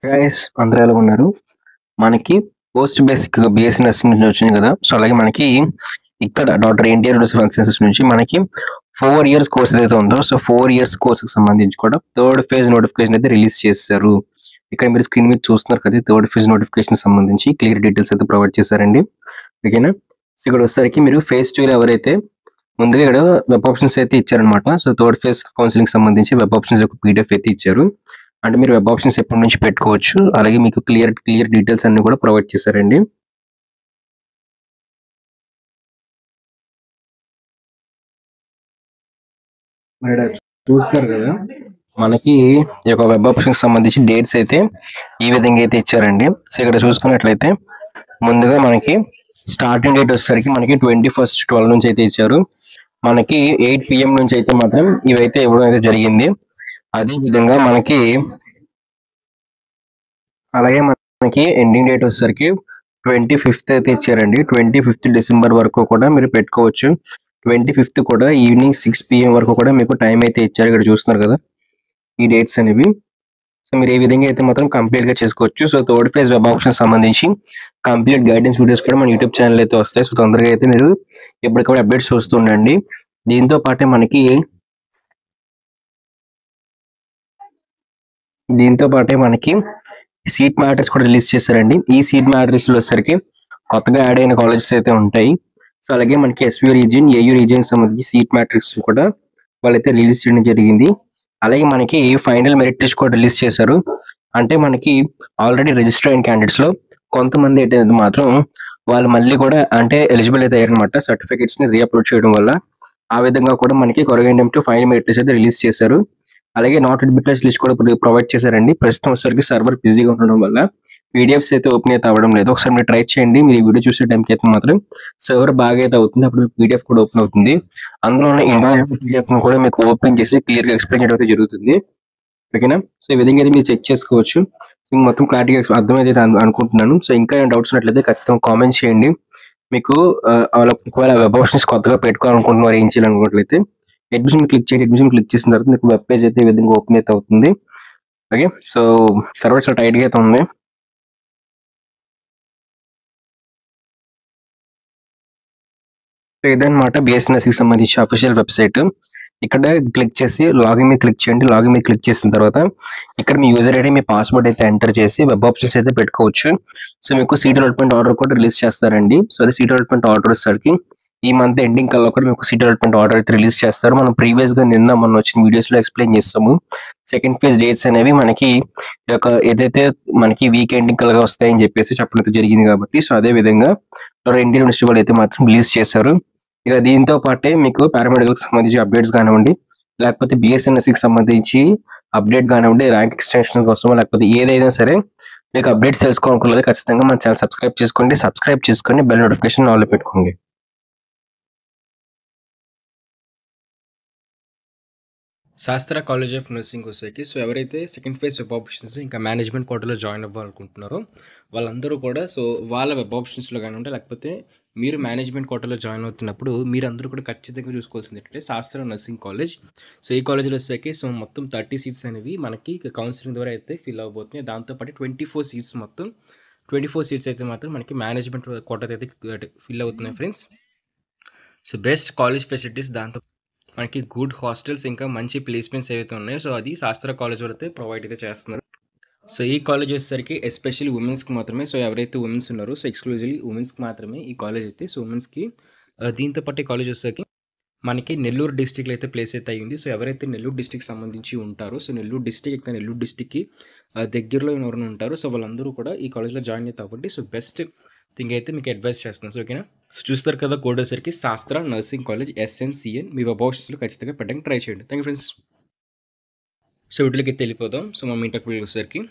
Guys అందరూ ఎలా ఉన్నారు? మనకి పోస్ట్ బేసిక్ బీఎస్సీ నర్సింగ్ నుంచి వచ్చింది కదా! సో, అలాగే మనకి ఇక్కడ doctor NTR university of sciences నుంచి మనకి 4 ఇయర్స్ కోర్స్ ఏదైతే ఉందో, సో 4 ఇయర్స్ కోర్స్‌కి సంబంధించి కూడా థర్డ్ ఫేజ్ నోటిఫికేషన్ అయితే రిలీజ్ చేసేసారు. ఇక్కడ మీరు స్క్రీన్ మీద చూస్తున్నారు కదా! థర్డ్ ఫేజ్ నోటిఫికేషన్ సంబంధించి క్లియర్ డీటెయిల్స్ అయితే ప్రొవైడ్ చేశారండి. ఓకేనా? సో, ఇక్కడ వచ్చేసరికి మీరు ఫేజ్ 2లో ఎవరైతే ముందుగా ఇక్కడ వెబ్ ఆప్షన్స్ అయితే ఇచ్చారనమాట. సో, థర్డ్ ఫేజ్ కౌన్సెలింగ్ సంబంధించి వెబ్ ఆప్షన్స్ యొక్క పీడిఎఫ్ అయితే ఇచ్చారు. అంటే మీరు వెబ్ ఆప్షన్స్ ఎప్పటి నుంచి పెట్టుకోవచ్చు. అలాగే మీకు క్లియర్ డీటెయిల్స్ అన్ని కూడా ప్రొవైడ్ చేశారండి. మరి ఇక్కడ చూస్తున్నారు కదా! మనకి ఈ యొక్క వెబ్ ఆప్షన్‌కి సంబంధించి డేట్స్ అయితే ఈ విధంగా అయితే ఇచ్చారండి. సో, ఇక్కడ చూసుకున్నట్లయితే ముందుగా మనకి స్టార్టింగ్ డేట్ వచ్చేసరికి మనకి 21/12 నుంచి అయితే ఇచ్చారు. మనకి 8 PM నుంచి అయితే మాత్రం ఇవైతే ఇవ్వడం అయితే జరిగింది. అదే విధంగా అలాగే మనకి ఎండింగ్ డేట్ వచ్చేసరికి 25th అయితే ఇచ్చారండి. 25th డిసెంబర్ వరకు కూడా మీరు పెట్టుకోవచ్చు. 25th కూడా ఈవినింగ్ 6 PM వరకు కూడా మీకు టైం అయితే ఇచ్చారు. ఇక్కడ చూస్తున్నారు కదా! ఈ డేట్స్ అనేవి. సో, మీరు ఈ విధంగా అయితే మాత్రం కంప్లీట్‌గా చేసుకోవచ్చు. So, third phase web options సంబంధించి కంప్లీట్ గైడెన్స్ వీడియోస్ కూడా మన యూట్యూబ్ ఛానల్ అయితే వస్తాయి. సో, తొందరగా అయితే మీరు ఎప్పటికప్పుడు అప్డేట్స్ చూస్తూ ఉండండి. దీంతో పాటే మనకి సీట్ మ్యాట్రిక్స్ కూడా రిలీజ్ చేశారండి. ఈ సీట్ మ్యాట్రిక్స్‌లో వచ్చేసరికి కొత్తగా యాడ్ అయిన కాలేజెస్ అయితే ఉంటాయి. సో, అలాగే మనకి ఎస్‌వి రీజియన్, ఏయూ రీజియన్‌కి సంబంధించి సీట్ మ్యాట్రిక్స్ కూడా వాళ్ళైతే రిలీజ్ చేయడం జరిగింది. అలాగే మనకి ఫైనల్ మెరిట్ లిస్ట్ కూడా రిలీజ్ చేశారు. అంటే మనకి ఆల్రెడీ రిజిస్టర్ అయిన క్యాండిడేట్స్‌లో కొంతమంది ఏంటంటే మాత్రం వాళ్ళు మళ్ళీ కూడా అంటే ఎలిజిబుల్ అయితే అయ్యారనమాట. సర్టిఫికేట్స్‌ని రీఅప్లోడ్ చేయడం వల్ల. ఆ విధంగా కూడా మనకి కొరగైనట్టు ఫైనల్ మెరిట్ లిస్ట్ అయితే రిలీజ్ చేశారు. అలాగే నాట్ అడ్మిటెడ్ లిస్ట్ కూడా ప్రొవైడ్ చేశారండి. ప్రస్తుతం వచ్చేసరికి సర్వర్ బిజీగా ఉండడం వల్ల పీడిఎఫ్స్ అయితే ఓపెన్ అయితే అవ్వడం లేదు. ఒకసారి మీరు ట్రై చేయండి. మీరు ఈ వీడియో చూసే టైంకి అయితే మాత్రం సర్వర్ బాగా అయితే అవుతుంది. అప్పుడు పీడిఎఫ్ కూడా ఓపెన్ అవుతుంది. అందులో ఉన్న ఇండివిజువల్ పీడిఎఫ్‌ని కూడా మీకు ఓపెన్ చేసి క్లియర్‌గా ఎక్స్‌ప్లెయిన్ చేయడం అయితే జరుగుతుంది. ఓకేనా? సో, ఈ విధంగా అయితే మీరు చెక్ చేసుకోవచ్చు. సో, మొత్తం క్లారిటీగా అర్థమైతే అనుకుంటున్నాను. సో, ఇంకా ఏమైనా డౌట్స్ ఉన్నట్లయితే ఖచ్చితంగా కామెంట్ చేయండి. మీకు ఒకవేళ వెబ్ ఆప్షన్స్ కొత్తగా పెట్టుకోవాలనుకుంటున్నారు, ఏం చేయాలనుకున్నట్లయితే అడ్మిషన్ క్లిక్ చేయండి. అడ్మిషన్ క్లిక్ చేసిన తర్వాత మీకు వెబ్ పేజ్ అయితే ఈ విధంగా ఓపెన్ అయితే అవుతుంది. ఓకే. సో, సర్వర్ చాలా టైట్‌గా అయితే ఉంది. సో, ఇదన్నమాట బీఎస్ఎన్ఎస్‌కి సంబంధించి అఫీషియల్ వెబ్‌సైట్. ఇక్కడ క్లిక్ చేసి లాగిన్ మీద క్లిక్ చేయండి. లాగిన్ మీద క్లిక్ చేసిన తర్వాత ఇక్కడ మీ యూజర్ ఐడీ, మీ పాస్వర్డ్ అయితే ఎంటర్ చేసి వెబ్ ఆప్షన్స్ అయితే పెట్టుకోవచ్చు. సో, మీకు సీట్ అలాట్‌మెంట్ ఆర్డర్ కూడా రిలీజ్ చేస్తారండి. సో, అదే సీట్ అలాట్‌మెంట్ ఆర్డర్ వచ్చేసరికి ఈ మంత్ ఎండింగ్ కల్లా కూడా మీకు సీట్ అలాట్‌మెంట్ ఆర్డర్ అయితే రిలీజ్ చేస్తారు. మనం ప్రీవియస్‌గా మొన్న వచ్చిన వీడియోస్‌లో ఎక్స్‌ప్లెయిన్ చేసాము. సెకండ్ ఫేజ్ డేట్స్ అనేవి మనకి ఈ యొక్క ఏదైతే మనకి వీక్ ఎండింగ్ కల్లా వస్తాయని చెప్పేసి చెప్పడం అయితే జరిగింది కాబట్టి, సో, అదే విధంగా ఎన్టీఆర్ యూనివర్సిటీ వాళ్ళు అయితే మాత్రం రిలీజ్ చేశారు. ఇక దీంతో పాటే మీకు పారామెడికల్‌కి సంబంధించి అప్డేట్స్ కానివ్వండి, లేకపోతే బీఎస్ఎన్ఎస్‌కి సంబంధించి అప్డేట్ కానివ్వండి, ర్యాంక్ ఎక్స్‌టెన్షన్ కోసమో లేకపోతే ఏదైనా సరే మీకు అప్డేట్స్ తెలుసుకోవాలనుకున్నది ఖచ్చితంగా మన ఛానల్ సబ్స్క్రైబ్ చేసుకోండి. సబ్స్క్రైబ్ చేసుకొని బెల్ నోటిఫికేషన్ ఆల్‌లో పెట్టుకోండి. శాస్త్ర కాలేజ్ ఆఫ్ నర్సింగ్ వచ్చేకి సో ఎవరైతే సెకండ్ ఫేజ్ వెబ్ ఆప్షన్స్ ఇంకా మేనేజ్మెంట్ కోటాలో జాయిన్ అవ్వాలనుకుంటున్నారో వాళ్ళందరూ కూడా సో వాళ్ళ వెబ్ ఆప్షన్స్లో కానివ్వండి లేకపోతే మీరు మేనేజ్మెంట్ కోటాలో జాయిన్ అవుతున్నప్పుడు మీరందరూ కూడా ఖచ్చితంగా చూసుకోవాల్సింది ఏంటంటే శాస్త్ర నర్సింగ్ కాలేజ్. సో ఈ కాలేజ్లో వచ్చేకి సో మొత్తం 30 సీట్స్ అనేవి మనకి కౌన్సిలింగ్ ద్వారా అయితే ఫిల్ అవబోతున్నాయి. దాంతోపాటు 24 సీట్స్ మొత్తం 24 సీట్స్ అయితే మాత్రం మనకి మేనేజ్మెంట్ కోటా అయితే ఫిల్ అవుతున్నాయి friends. So best college facilities దాంతో మనకి గుడ్ హాస్టల్స్ ఇంకా మంచి ప్లేస్మెంట్స్ ఏవైతే ఉన్నాయో సో అది శాస్త్ర కాలేజ్ అయితే ప్రొవైడ్ అయితే చేస్తున్నారు. సో ఈ కాలేజ్ వచ్చేసరికి ఎస్పెషల్లీ ఉమెన్స్కి మాత్రమే. సో ఎవరైతే ఉమెన్స్ ఉన్నారో సో ఎక్స్క్లూజివ్లీ ఉమెన్స్కి మాత్రమే ఈ కాలేజ్ అయితే. సో ఉమెన్స్కి దీంతో పాటు ఈ కాలేజ్ వచ్చేసరికి మనకి నెల్లూరు డిస్టిక్లో అయితే ప్లేస్ అయితే అయ్యింది. సో ఎవరైతే నెల్లూరు డిస్టిక్ సంబంధించి ఉంటారో సో నెల్లూరు డిస్టిక్ ఇంకా నెల్లూరు డిస్టిక్కి దగ్గరలో ఎవరైనా ఉంటారో సో వాళ్ళందరూ కూడా ఈ కాలేజ్లో జాయిన్ అవుతారు కాబట్టి సో బెస్ట్ థింగ్ అయితే మీకు అడ్వైస్ చేస్తున్నాను. సో ఓకేనా? సో చూస్తారు కదా కోడ్ వచ్చేసరికి శాస్త్ర నర్సింగ్ కాలేజ్ SNCN. మీ వెబ్ ఆప్షన్స్లో ఖచ్చితంగా పెట్టడానికి ట్రై చేయండి. Thank you friends. సో వీటిలోకి వెళ్ళిపోదాం. సో మా ఇంటర్వ్యూ వచ్చేసరికి